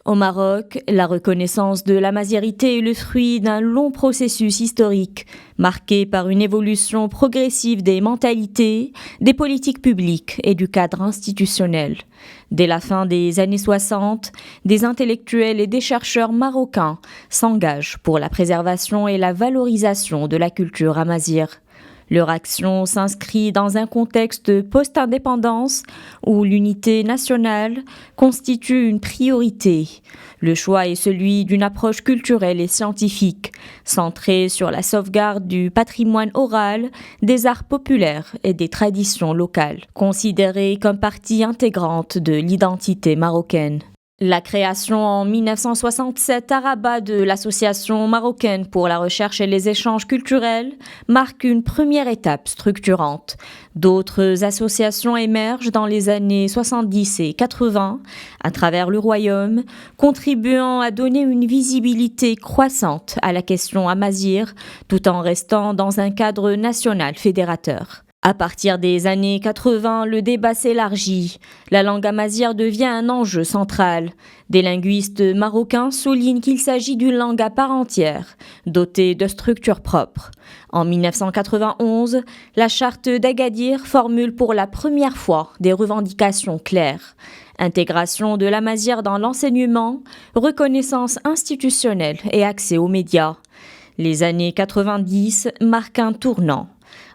Au Maroc, la reconnaissance de l'amazighrité est le fruit d'un long processus historique, marqué par une évolution progressive des mentalités, des politiques publiques et du cadre institutionnel. Dès la fin des années 60, des intellectuels et des chercheurs marocains s'engagent pour la préservation et la valorisation de la culture amazigh. Leur action s'inscrit dans un contexte post-indépendance où l'unité nationale constitue une priorité. Le choix est celui d'une approche culturelle et scientifique, centrée sur la sauvegarde du patrimoine oral, des arts populaires et des traditions locales, considérées comme partie intégrante de l'identité marocaine. La création en 1967 à Rabat de l'Association marocaine pour la recherche et les échanges culturels marque une première étape structurante. D'autres associations émergent dans les années 70 et 80 à travers le royaume, contribuant à donner une visibilité croissante à la question amazigh tout en restant dans un cadre national fédérateur. À partir des années 80, le débat s'élargit. La langue amazigh devient un enjeu central. Des linguistes marocains soulignent qu'il s'agit d'une langue à part entière, dotée de structures propres. En 1991, la charte d'Agadir formule pour la première fois des revendications claires. Intégration de l'amazigh dans l'enseignement, reconnaissance institutionnelle et accès aux médias. Les années 90 marquent un tournant.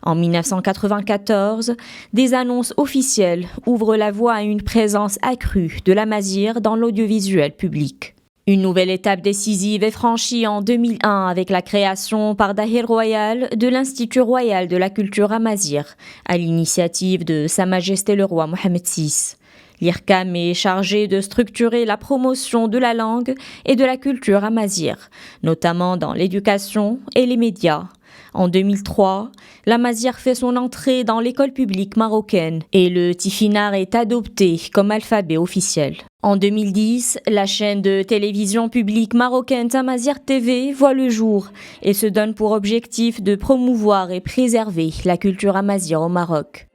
En 1994, des annonces officielles ouvrent la voie à une présence accrue de l'amazigh dans l'audiovisuel public. Une nouvelle étape décisive est franchie en 2001 avec la création par Dahir Royal de l'Institut royal de la culture amazigh, à l'initiative de Sa Majesté le roi Mohammed VI. L'IRCAM est chargé de structurer la promotion de la langue et de la culture amazigh, notamment dans l'éducation et les médias. En 2003, l'amazigh fait son entrée dans l'école publique marocaine et le tifinagh est adopté comme alphabet officiel. En 2010, la chaîne de télévision publique marocaine Tamazight TV voit le jour et se donne pour objectif de promouvoir et préserver la culture amazigh au Maroc.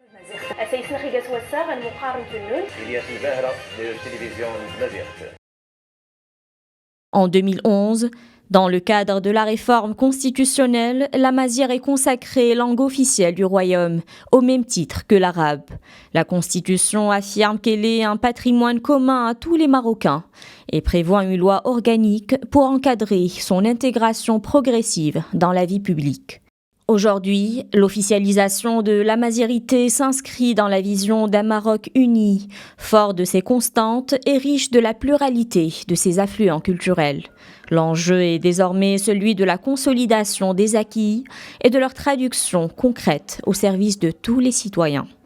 En 2011, dans le cadre de la réforme constitutionnelle, l'amazigh est consacrée langue officielle du royaume, au même titre que l'arabe. La Constitution affirme qu'elle est un patrimoine commun à tous les Marocains et prévoit une loi organique pour encadrer son intégration progressive dans la vie publique. Aujourd'hui, l'officialisation de l'amazighrité s'inscrit dans la vision d'un Maroc uni, fort de ses constantes et riche de la pluralité de ses affluents culturels. L'enjeu est désormais celui de la consolidation des acquis et de leur traduction concrète au service de tous les citoyens.